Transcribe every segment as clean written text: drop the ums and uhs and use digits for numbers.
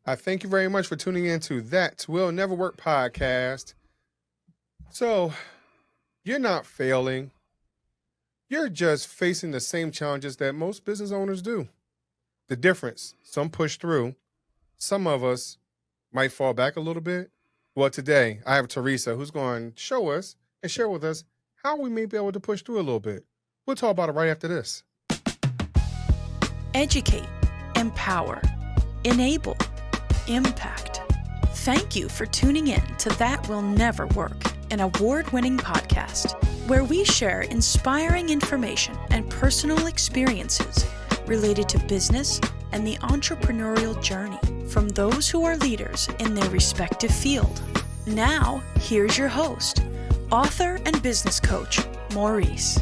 I thank you very much for tuning in to That Will Never Work podcast. So, you're not failing. You're just facing the same challenges that most business owners do. The difference, some push through, some of us might fall back a little bit. Well, today I have Teresa who's going to show us and share with us how we may be able to push through a little bit. We'll talk about it right after this. Educate, empower, enable, impact. Thank you for tuning in to That Will Never Work, an award-winning podcast where we share inspiring information and personal experiences related to business and the entrepreneurial journey from those who are leaders in their respective field. Now, here's your host, author and business coach, Maurice.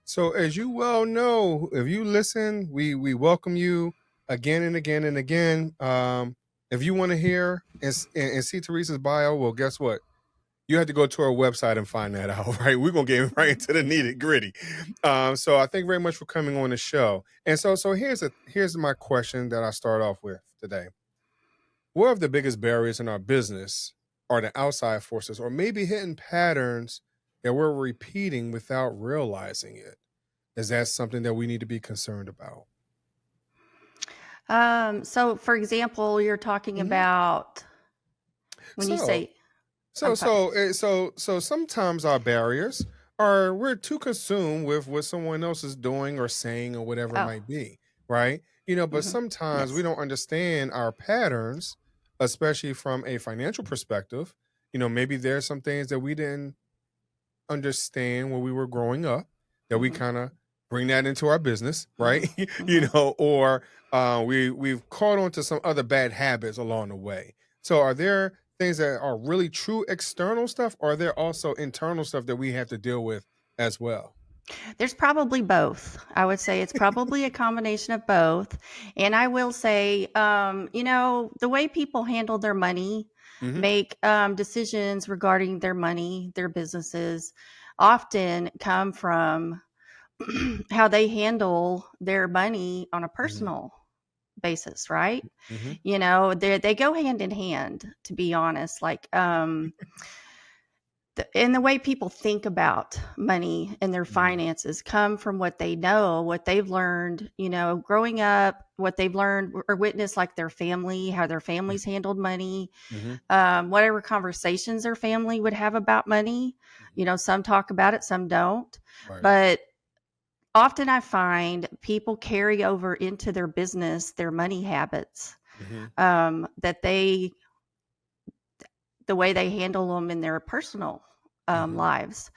So as you well know, if you listen, we welcome you again and again and again. If you want to hear and see Teresa's bio, well, guess what? You have to go to our website and find that out, right? We're going to get right into the nitty gritty. So I thank you very much for coming on the show. And so here's my question that I start off with today. What are the biggest barriers in our business are the outside forces or maybe hidden patterns that we're repeating without realizing it? Is that something that we need to be concerned about? So for example, you're talking about when you say, so sometimes our barriers are we're too consumed with what someone else is doing or saying or whatever it might be, right? But sometimes we don't understand our patterns, especially from a financial perspective. Maybe there's some things that we didn't understand when we were growing up that we kind of bring that into our business, right? Or we've caught on to some other bad habits along the way. So are there things that are really true external stuff, or are there also internal stuff that we have to deal with as well? There's probably both. I would say it's probably a combination of both. And I will say, the way people handle their money, make decisions regarding their money, their businesses, often come from how they handle their money on a personal basis, right? They go hand in hand, to be honest. Like, and the way people think about money and their finances come from what they know, what they've learned, growing up, what they've learned or witnessed, like their family, how their families handled money, whatever conversations their family would have about money. Some talk about it, some don't. Right. But often I find people carry over into their business, their money habits, that the way they handle them in their personal lives.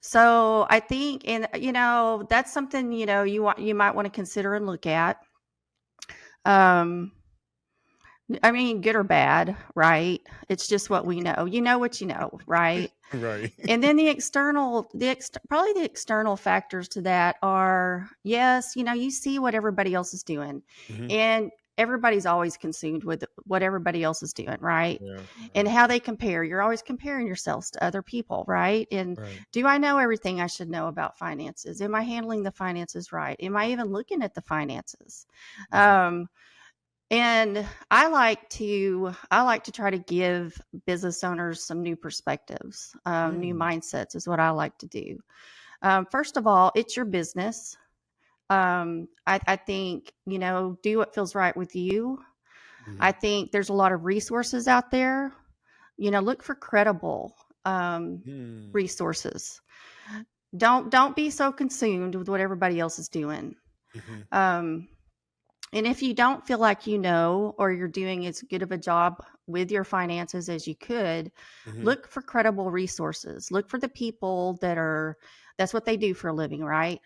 So I think, and that's something, you might want to consider and look at. I mean, good or bad, right? It's just what we know. You know what you know, right? Right. And then probably the external factors to that are, yes, you see what everybody else is doing, and everybody's always consumed with what everybody else is doing, right? Yeah. And how they compare. You're always comparing yourselves to other people, right? And do I know everything I should know about finances? Am I handling the finances right? Am I even looking at the finances? And I like to try to give business owners some new perspectives, new mindsets is what I like to do. First of all, it's your business. I think, do what feels right with you. I think there's a lot of resources out there. Look for credible resources. Don't be so consumed with what everybody else is doing. And if you don't feel like or you're doing as good of a job with your finances as you could, look for credible resources. Look for the people that's what they do for a living, right?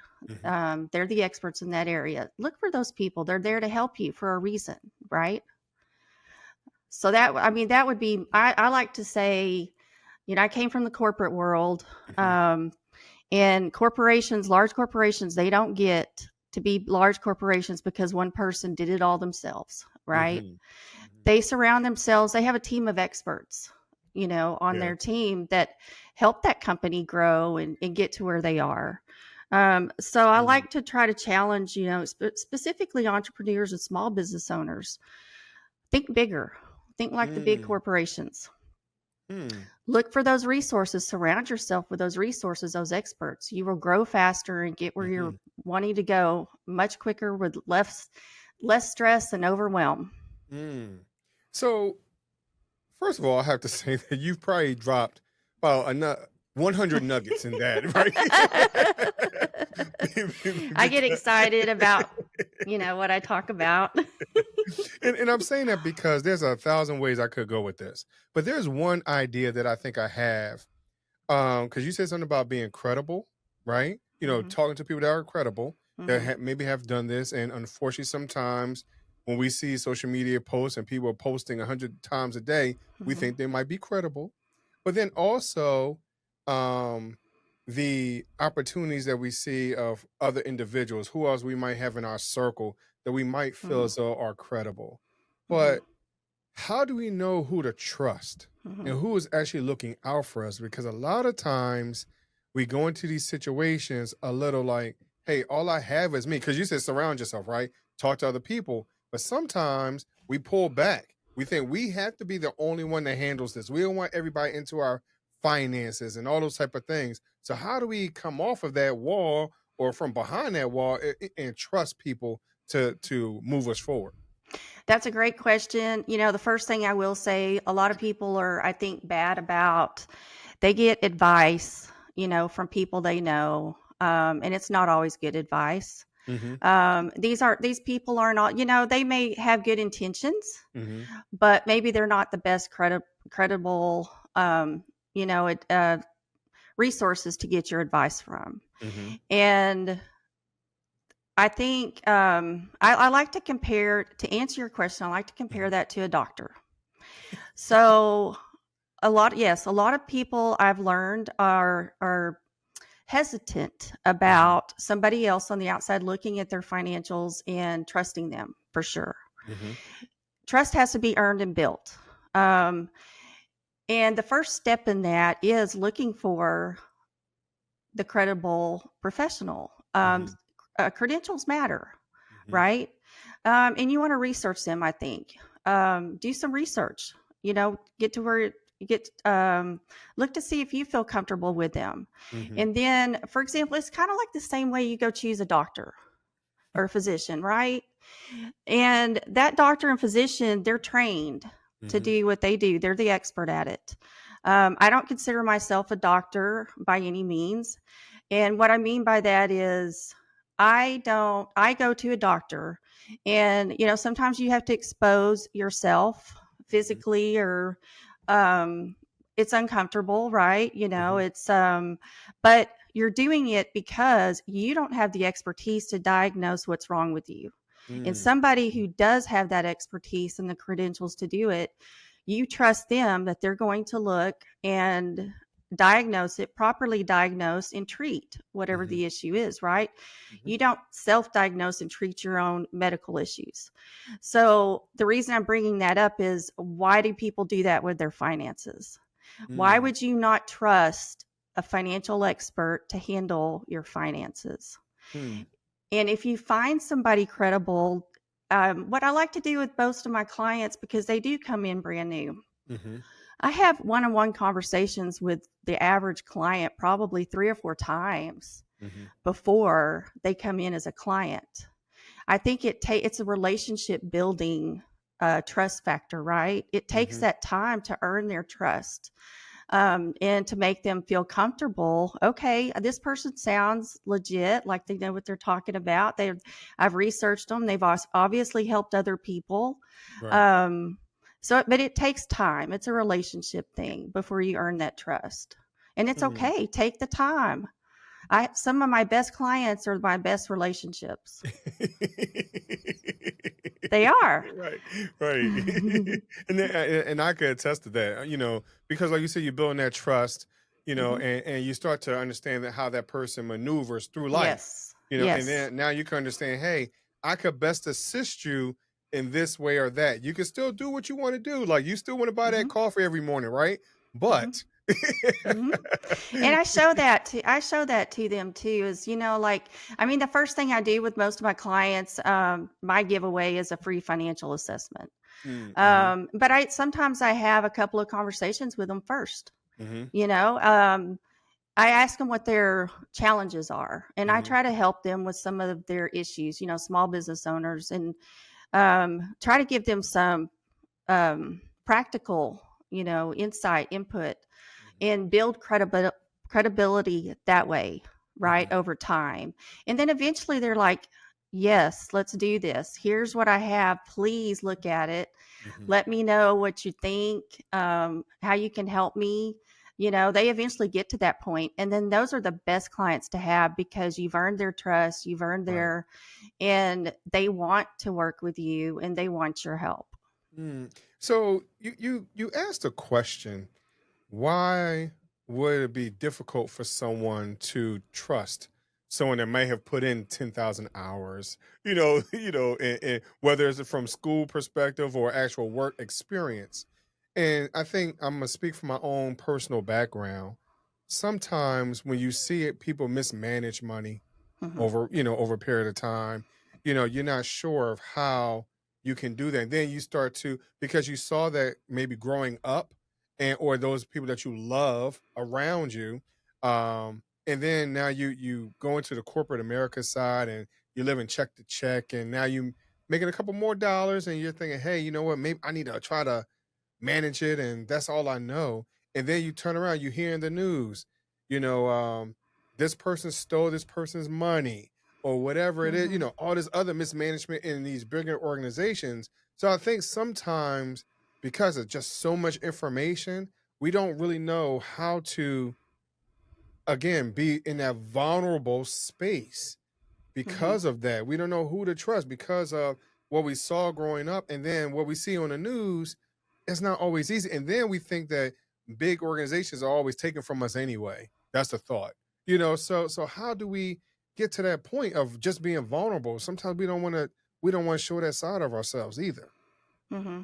They're the experts in that area. Look for those people. They're there to help you for a reason, right? So that would be, I like to say, I came from the corporate world, and large corporations, they don't get to be large corporations because one person did it all themselves, right? They surround themselves. They have a team of experts, on their team that help that company grow and get to where they are. So I Mm, like to try to challenge, specifically entrepreneurs and small business owners. Think bigger. Think like the big mm, corporations. mm, Look for those resources. Surround yourself with those resources, those experts. You will grow faster and get where you're mhm, wanting to go much quicker with less stress and overwhelm. mm. So, first of all, I have to say that you've probably dropped about 100 nuggets in that, right? I get Because excited about, what I talk about. and I'm saying that because there's 1,000 ways I could go with this. But there's one idea that I think I have. Because you said something about being credible, right? Hmm. Talking to people that are credible, that Hmm. maybe have done this. And unfortunately, sometimes when we see social media posts and people are posting 100 times a day, we Hmm. think they might be credible. But then also, um, the opportunities that we see of other individuals, who else we might have in our circle that we might feel Hmm. as though are credible. Hmm. But how do we know who to trust Hmm. and who is actually looking out for us? Because a lot of times we go into these situations a little like, hey, all I have is me. Because you said surround yourself, right? Talk to other people. But sometimes we pull back. We think we have to be the only one that handles this. We don't want everybody into our finances and all those type of things. So how do we come off of that wall or from behind that wall and trust people to move us forward? That's a great question. The first thing I will say, a lot of people are, I think, bad about they get advice, from people they know, and it's not always good advice. Hmm. These people are not, they may have good intentions, Hmm. but maybe they're not the best credible, resources to get your advice from. Hmm. And I think I like to compare, to answer your question, I like to compare Mhm. that to a doctor. So a lot of people I've learned are hesitant Mhm. about somebody else on the outside looking at their financials and trusting them for sure. Mhm. Trust has to be earned and built. Um, and the first step in that is looking for the credible professional. Mhm. Credentials matter, Mhm. right? And you want to research them, I think. Do some research, get to where you get, look to see if you feel comfortable with them. Mhm. And then, for example, it's kind of like the same way you go choose a doctor or a physician, right? And that doctor and physician, they're trained to Mhm. do what they do. They're the expert at it. I don't consider myself a doctor by any means. And what I mean by that is I go to a doctor and, sometimes you have to expose yourself Mhm. physically or, um, it's uncomfortable, right? Mhm. But you're doing it because you don't have the expertise to diagnose what's wrong with you. And Mm. somebody who does have that expertise and the credentials to do it, you trust them that they're going to look and properly diagnose and treat whatever Mhm. the issue is, right? Mhm. You don't self diagnose and treat your own medical issues. So, the reason I'm bringing that up is why do people do that with their finances? Why Mm. would you not trust a financial expert to handle your finances? Hmm. And if you find somebody credible, what I like to do with most of my clients, because they do come in brand new, Mhm. I have one on one conversations with the average client probably 3 or 4 times Mhm. before they come in as a client. I think it's a relationship building trust factor, right? It takes Mhm. that time to earn their trust and to make them feel comfortable. Okay, this person sounds legit, like they know what they're talking about. I've researched them. They've obviously helped other people. Right. Um, but it takes time. It's a relationship thing before you earn that trust, and it's Hmm. okay. Take the time. Some of my best clients are my best relationships. They are. Right, right. And I could attest to that, because like you said, you're building that trust, Hmm. and you start to understand that how that person maneuvers through life, Yes. and Yes. then now you can understand, hey, I could best assist you in this way or that. You can still do what you want to do. Like you still want to buy that Hmm. coffee every morning, right? Hmm. But Mhm. And I show that to them too, is, like, I mean, the first thing I do with most of my clients, my giveaway is a free financial assessment. Mhm, But sometimes I have a couple of conversations with them first. mhm, You know, um, I ask them what their challenges are, and I mhm, try to help them with some of their issues. Small business owners, and try to give them some practical, insight, input, mhm, and build credibility that way, right, mhm, over time. And then eventually they're like, yes, let's do this. Here's what I have. Please look at it. mhm. Let me know what you think, how you can help me. They eventually get to that point. And then those are the best clients to have, because you've earned their trust, you've earned Right. and they want to work with you and they want your help. Mm. So you asked a question. Why would it be difficult for someone to trust someone that may have put in 10,000 hours, and whether it's from school perspective or actual work experience? And I think I'm gonna speak from my own personal background. Sometimes when you see it, people mismanage money Hmm. over a period of time. You're not sure of how you can do that. And then you start to, because you saw that maybe growing up, and or those people that you love around you, and then now you go into the corporate America side, and you're living check to check, and now you making a couple more dollars, and you're thinking, hey, you know what, maybe I need to try to manage it, and that's all I know. And then you turn around, you hear in the news, you know, um, this person stole this person's money or whatever it is, Hmm. all this other mismanagement in these bigger organizations. So I think sometimes, because of just so much information, we don't really know how to, again, be in that vulnerable space. Hmm. Because of that, we don't know who to trust because of what we saw growing up, and then what we see on the news. It's not always easy, and then we think that big organizations are always taken from us anyway. That's the thought. So how do we get to that point of just being vulnerable? Sometimes we don't want to show that side of ourselves either. Hmm.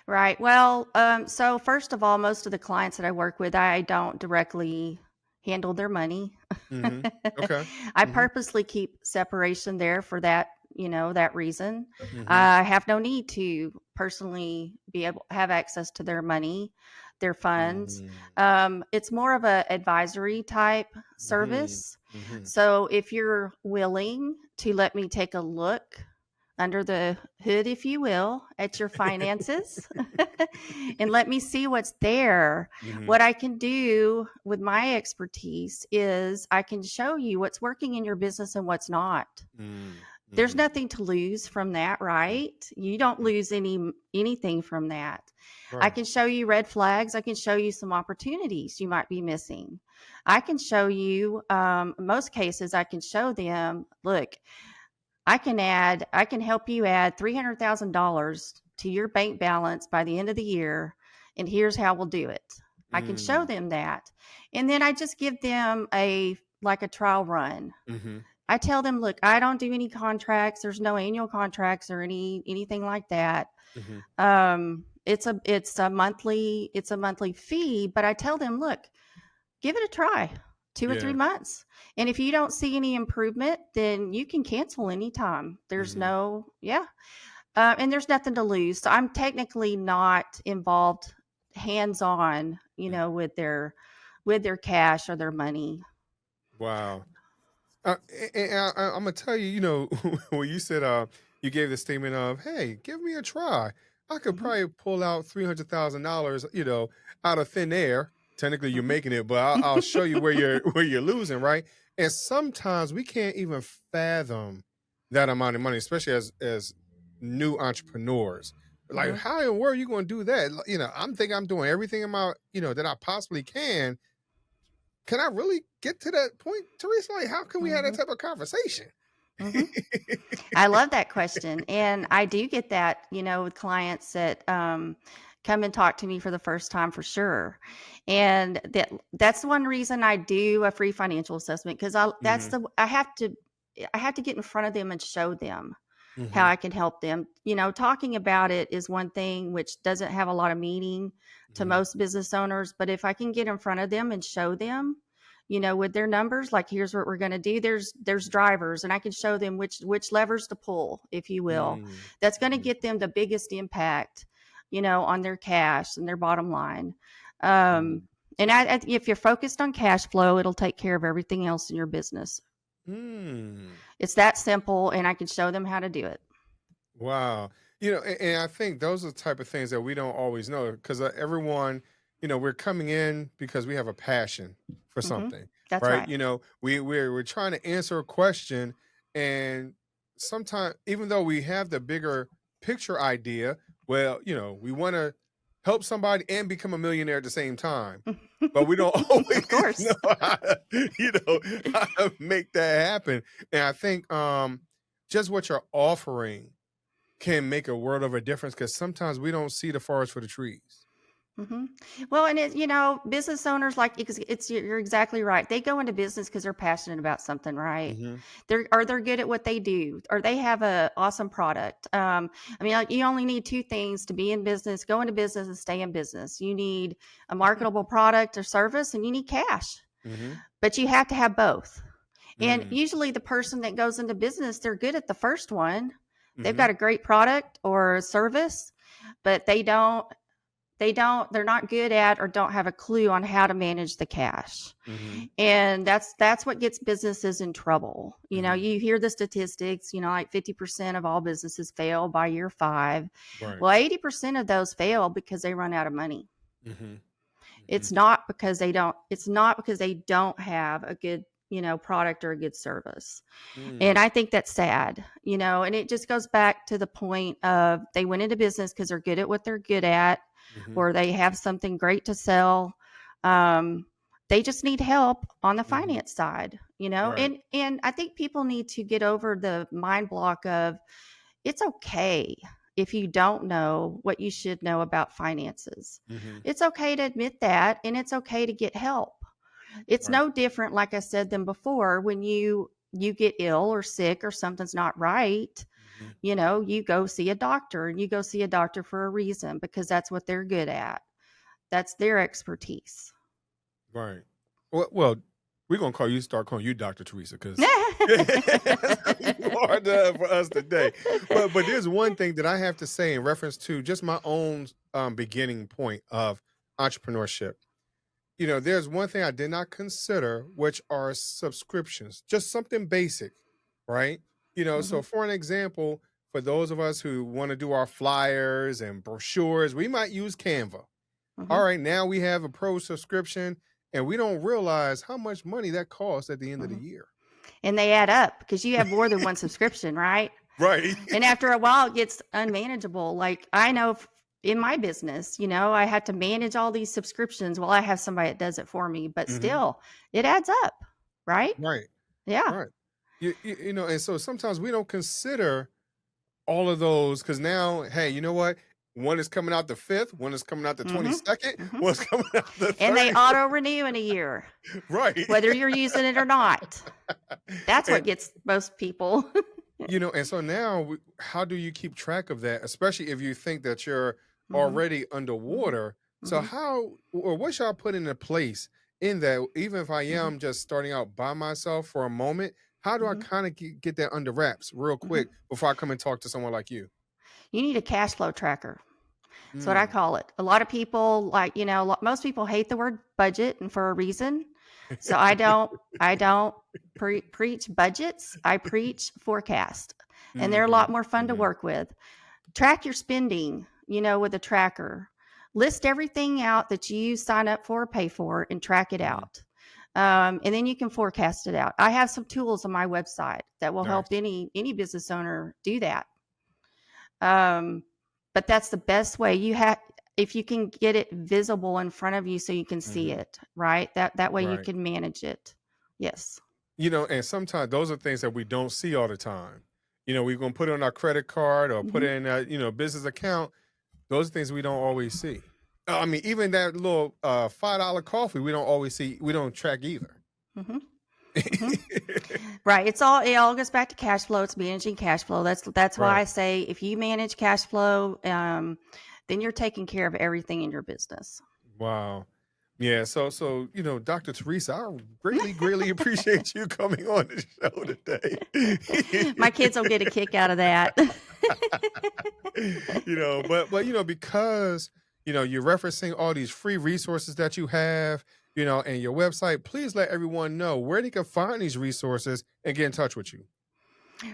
Right. Well, so first of all, most of the clients that I work with, I don't directly handle their money. Mhm. Okay. I Mhm. purposely keep separation there for that reason. Mhm. I have no need to personally be able have access to their money, their funds. Mhm. It's more of a advisory type Mhm. service. Mhm. So if you're willing to let me take a look under the hood, if you will, at your finances and let me see what's there. Mhm. What I can do with my expertise is I can show you what's working in your business and what's not. Mhm. There's Mhm. nothing to lose from that, right? You don't Mhm. lose anything from that. I Right. can show you red flags. I can show you some opportunities you might be missing. I can show you, most cases, I can show them, look, I can help you add $300,000 to your bank balance by the end of the year. And here's how we'll do it. I can show Mm. them that. And then I just give them like a trial run. Mhm. I tell them, look, I don't do any contracts. There's no annual contracts or anything like that. Mhm. It's a monthly fee, but I tell them, look, give it a try, 2 or 3 Yeah. months. And if you don't see any improvement, then you can cancel anytime. Mhm. And there's nothing to lose. So I'm technically not involved hands on, Mhm. with their cash or their money. Wow. I'm gonna tell you, when you said you gave the statement of, "Hey, give me a try," I could Hmm. probably pull out $300,000, out of thin air. Technically, you're Hmm. making it, but I'll show you where you're where you're losing, right? And sometimes we can't even fathom that amount of money, especially as new entrepreneurs. Like, Hmm. how in the world are you going to do that? I'm thinking I'm doing everything in my, that I possibly can I really get to that point, Teresa? Like, how can we have that Hmm. type of conversation? Hmm. I love that question. And I do get that, with clients that come and talk to me for the first time, for sure. And that's one reason I do a free financial assessment, because Mhm, I have to get in front of them and show them. how Mhm. I can help them. Talking about it is one thing which doesn't have a lot of meaning to Mhm. most business owners, but if I can get in front of them and show them, with their numbers, like here's what we're going to do. There's drivers, and I can show them which levers to pull, if you will. Mm. That's going to Mhm. get them the biggest impact, on their cash and their bottom line. Um, Mm. and if you're focused on cash flow, it'll take care of everything else in your business. Mm. It's that simple, and I can show them how to do it. Wow. And I think those are the type of things that we don't always know because everyone, we're coming in because we have a passion for Hmm. something, That's right? right. We're trying to answer a question, and sometimes even though we have the bigger picture idea, well, we want to help somebody and become a millionaire at the same time, but we don't Of always know course. how to make that happen. And I think just what you're offering can make a world of a difference because sometimes we don't see the forest for the trees. Hmm. Well, and business owners, like you're exactly right. They go into business because they're passionate about something, right? Mhm. They're good at what they do, or they have a awesome product. Like, you only need two things to be in business: go into business and stay in business. You need a marketable product or service, and you need cash. Mhm. But you have to have both. And Mm. usually, the person that goes into business, they're good at the first one. They've Mhm. got a great product or service, but they're not good at or don't have a clue on how to manage the cash. Mhm. And that's what gets businesses in trouble. Mhm. You hear the statistics, like 50% of all businesses fail by year 5. Right. Well, 80% of those fail because they run out of money. Mhm. Mhm. It's not because they don't have a good, product or a good service. And Mm. I think that's sad, and it just goes back to the point of they went into business because they're good at what they're good at, Mhm. or they have something great to sell. Um, they just need help on the Mhm. finance side, Right. and I think people need to get over the mind block of it's okay if you don't know what you should know about finances. Mhm. It's okay to admit that, and it's okay to get help. It's Right. no different, like I said, than before when you get ill or sick or something's not right. Mhm. You go see a doctor, and you go see a doctor for a reason, because that's what they're good at. That's their expertise. Right. Well, we're gonna start calling you Dr. Teresa because that's who you are for us today. But there's one thing that I have to say in reference to just my own beginning point of entrepreneurship. There's one thing I did not consider, which are subscriptions, just something basic, right? So Hmm. for an example, for those of us who want to do our flyers and brochures, we might use Canva. Hmm. All right, now we have a pro subscription, and we don't realize how much money that costs at the end of the Hmm. year. And they add up because you have more than one subscription, right? Right. And after a while, it gets unmanageable. Like, I know in my business, I had to manage all these subscriptions. Well, I have somebody that does it for me, but Hmm. still, it adds up, right? Right. Yeah. Right. And so sometimes we don't consider all of those because now, hey, you know what? One is coming out the 5th, one is coming out the Hmm. 22nd, Hmm. one's coming out the And they 30th. auto renew in a year, Right. whether you're using it or not. That's what and gets most people. and so now how do you keep track of that, especially if you think that you're Hmm. already Hmm. underwater? So Hmm. how or what should I put into place in that, even if I Hmm. am just starting out by myself for a moment, how do I Hmm. kind of get that under wraps real Hmm. quick before I come and talk to someone like you? You need a cash flow tracker. That's what I Mm. call it. A lot of people, like, most people hate the word budget, and for a reason. So I don't preach budgets. I preach forecast. And they're a Hmm. lot more fun to Hmm. work with. Track your spending, with a tracker. List everything out that you sign up for or pay for, and track it Hmm. out. And then you can forecast it out. I have some tools on my website that will help Nice. any business owner do that. Um, but that's the best way. If you can get it visible in front of you so you can see Hmm. it, right? That way you Right. can manage it. Yes. And sometimes those are things that we don't see all the time. We're gonna put it on our credit card or put Hmm. it in a business account. Those are things we don't always see. I mean, even that little $5 coffee we don't always see. We don't track either. Hmm. hmm Right. It all goes back to cash flow. It's managing cash flow. That's why Right. I say if you manage cash flow, then you're taking care of everything in your business. Wow. Yeah, so Dr. Teresa, I greatly appreciate you coming on the show My today. kids will get a kick out of that. But because you're referencing all these free resources that you have, and your website, please let everyone know where they can find these resources and get in touch with you.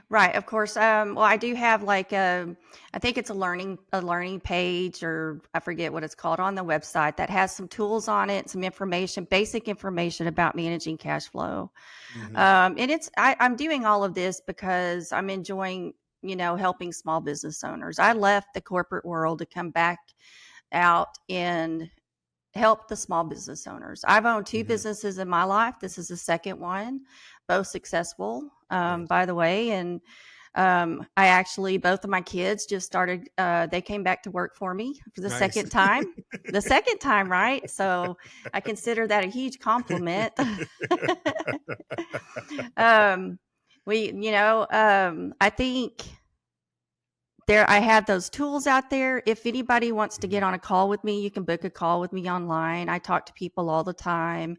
Right, of course. Well, I do have like I think it's a learning page, or I forget what it's called, on the website that has some tools on it, some information, basic information about managing cash flow. Hmm. And I'm doing all of this because I'm enjoying, helping small business owners. I left the corporate world to come back out and help the small business owners. I've owned two Hmm. businesses in my life. This is the second one, both successful, Nice. by the way. And I actually, both of my kids just started, they came back to work for me for the Nice. second time. The second time, right? So I consider that a huge compliment. um, I think I have those tools out there. If anybody wants to get Mhm. on a call with me, you can book a call with me online. I talk to people all the time.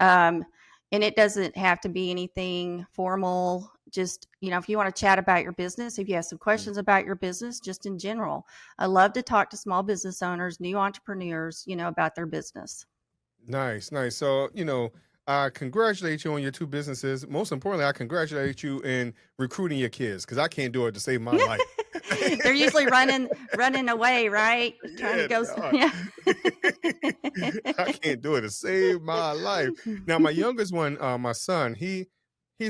Um, and it doesn't have to be anything formal. Just, if you want to chat about your business, if you have some Mm. questions about your business, just in general. I love to talk to small business owners, new entrepreneurs, about their business. Nice, nice. So, I congratulate you on your two businesses. Most importantly, I congratulate you in recruiting your kids because I can't do it to save my life. They're usually running away, right? Trying to Yeah, go. they are. Yeah. I can't do it to save my life. Now, my youngest one, my son, he's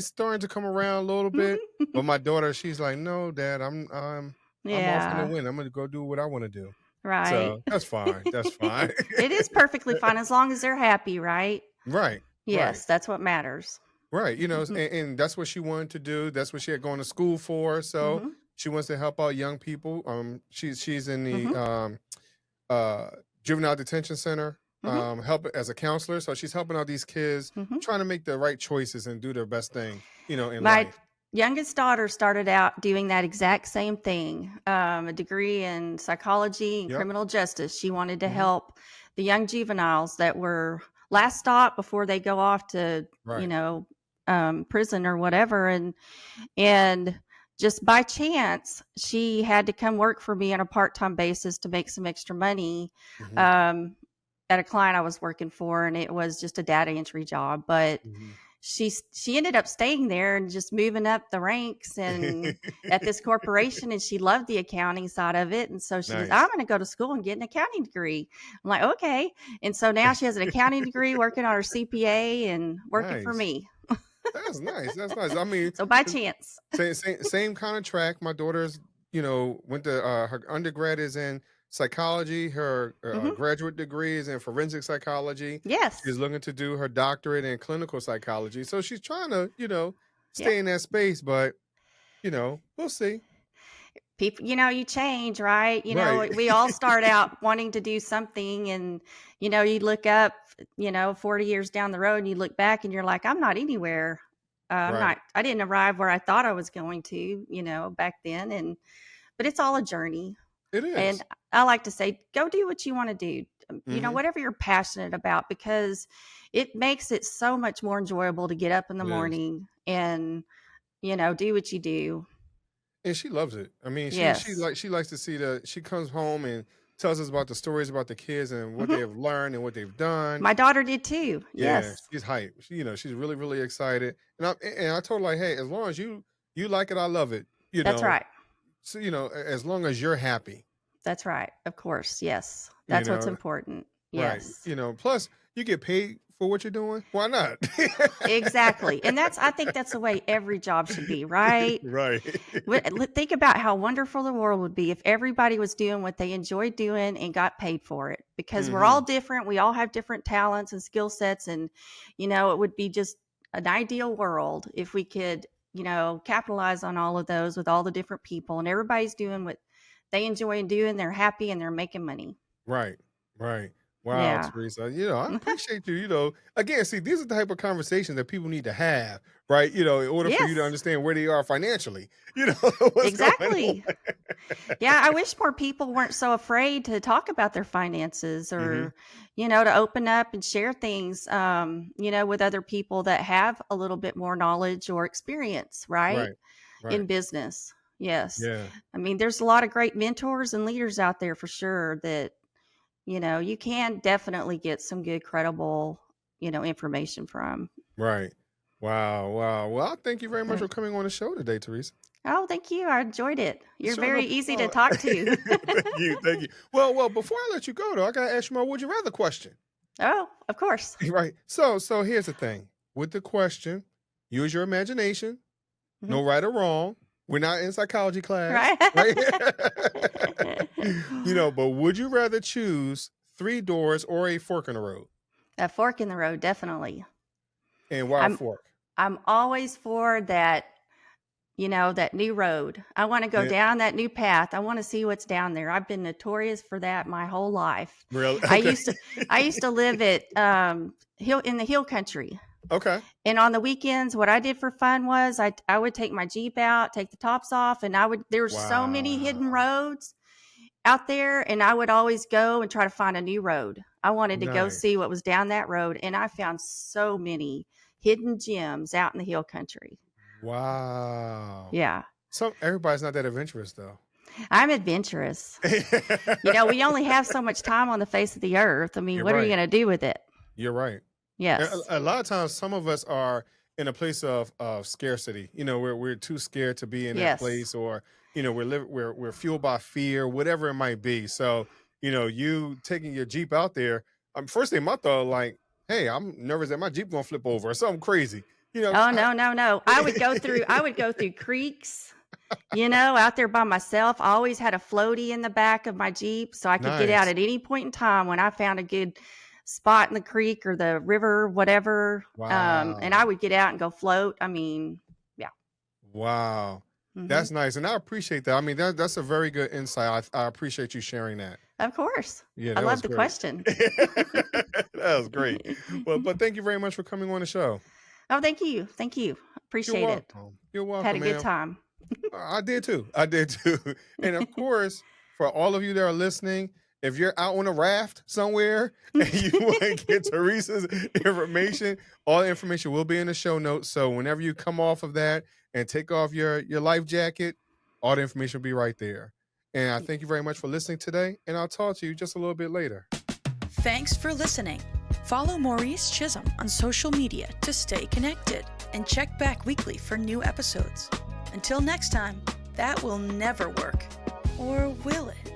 starting to come around a little bit, but my daughter, she's like, "No, Dad, I'm off in the Yeah, wind. I'm gonna go do what I want to do." right. So that's fine. That's fine. It is perfectly fine as long as they're happy, right? Right, right. Yes, that's what matters. Right, and that's what she wanted to do. That's what she had gone to school for. So Mhm. she wants to help out young people. She's in the Mhm. uh, juvenile detention center, Mhm. help as a counselor. So she's helping out these kids, Mhm. trying to make the right choices and do their best thing, in My life. youngest daughter started out doing that exact same thing, a degree in psychology and Yep. criminal justice. She wanted to Hmm. help the young juveniles that were last stop before they go off to, Right. prison or whatever. And just by chance, she had to come work for me on a part-time basis to make some extra money, Hmm. um, at a client I was working for, and it was just a data entry job. But Hmm. she ended up staying there and just moving up the ranks and at this corporation, and she loved the accounting side of it. And so she goes, I'm Nice. going to go to school and get an accounting degree. I'm like, okay. And so now she has an accounting degree, working on her CPA and working for Nice. me. That's nice. That's nice. I mean, So by chance. same kind of track. My daughter's, went to her undergrad is in psychology. Her Hmm. graduate degree is in forensic psychology. She's Yes. looking to do her doctorate in clinical psychology. So she's trying to, Yeah. stay in that space, but we'll see. People, you change, right? Right. We all start out wanting to do something, and you look up, 40 years down the road, and you look back and you're like, I'm not anywhere. Right. I didn't arrive where I thought I was going to, back then. But it's all a journey. It And is. I like to say, go do what you want to do. Mm-hmm. Whatever you're passionate about, because it makes it so much more enjoyable to get up in the It is. morning and, do what you do. And she loves it. I mean, Yes. she likes to see she comes home and tells us about the stories about the kids and what they Mhm. have learned and what they've done. My daughter did too. Yeah, Yes, she's hyped. She's really, really excited. And I told her like, hey, as long as you like it, I love it. that's right. So as long as you're happy, That's right. Of course. Yes. you That's what's know, important. right. Yes. Plus you get paid for what you're doing. Why not? Exactly. And I think that's the way every job should be, right? Right. Think about how wonderful the world would be if everybody was doing what they enjoyed doing and got paid for it, because we're all Hmm. different. We all have different talents and skill sets. And, it would be just an ideal world if we could, capitalize on all of those with all the different people, and everybody's doing what they enjoy doing. They're happy and they're making money. Right. Right. Wow, Yeah. Teresa. I appreciate you. Again, see, these are the type of conversations that people need to have, right? In order for you to Yes, understand where they are financially, what's going on. exactly. Yeah, I wish more people weren't so afraid to talk about their finances Hmm. or, to open up and share things, with other people that have a little bit more knowledge or experience, right? Right. Right. In business. Yes. Yeah. I mean, there's a lot of great mentors and leaders out there for sure that, you can definitely get some good, credible, information from. Right. Wow. Wow. Well, thank you very much Good. for coming on the show today, Teresa. Oh, thank you. I enjoyed it. You're Sure, no very easy to problem. talk to. Thank you. Thank you. Well, before I let you go, though, I gotta ask you my would you rather question. Oh, of course. Right. So here's the thing. With the question, use your imagination. Mhm. No right or wrong. We're not in psychology class, Right. right? But would you rather choose three doors or a fork in the road? A fork in the road, definitely. And why a I'm fork? I'm always for that, that new road. I want to go Yeah. down that new path. I want to see what's down there. I've been notorious for that my whole life. Really? I Okay. used to I used to live at in the hill country. Okay. And on the weekends, what I did for fun was I would take my Jeep out, take the tops off, and there were so many hidden Wow. roads out there, and I would always go and try to find a new road. I wanted to go Nice. see what was down that road, and I found so many hidden gems out in the hill country. Wow. Yeah. Everybody's not that adventurous though. I'm adventurous. We only have so much time on the face of the earth. I mean, You're what are you right. going to do with it? You're right. Yes. A lot of times, some of us are in a place of scarcity. We're too scared to be in that Yes. place, or we're fueled by fear, whatever it might be. So you taking your Jeep out there. First thing my thought, like, hey, I'm nervous that my Jeep gonna flip over or something crazy. Oh, no, no, no. I would go through creeks, out there by myself. I always had a floaty in the back of my Jeep so I could get out Nice. at any point in time when I found a good spot in the creek or the river, whatever. And I Wow. would get out and go float. I mean, yeah. Wow. Hmm. That's nice, and I appreciate that. I mean, that's a very good insight. I appreciate you sharing that. Of course. Yeah, I that was love the great. question. That was great. Well, but thank you very much for coming on the show. Oh, thank you. Thank you. You're Appreciate it. welcome. You're Had a welcome, good man. time. I did too. I did too. And of course, for all of you that are listening, if you're out on a raft somewhere and you want to get Teresa's information, all the information will be in the show notes. So whenever you come off of that and take off your life jacket, all the information will be right there. And I thank you very much for listening today. And I'll talk to you just a little bit later. Thanks for listening. Follow Maurice Chism on social media to stay connected and check back weekly for new episodes. Until next time, that will never work. Or will it?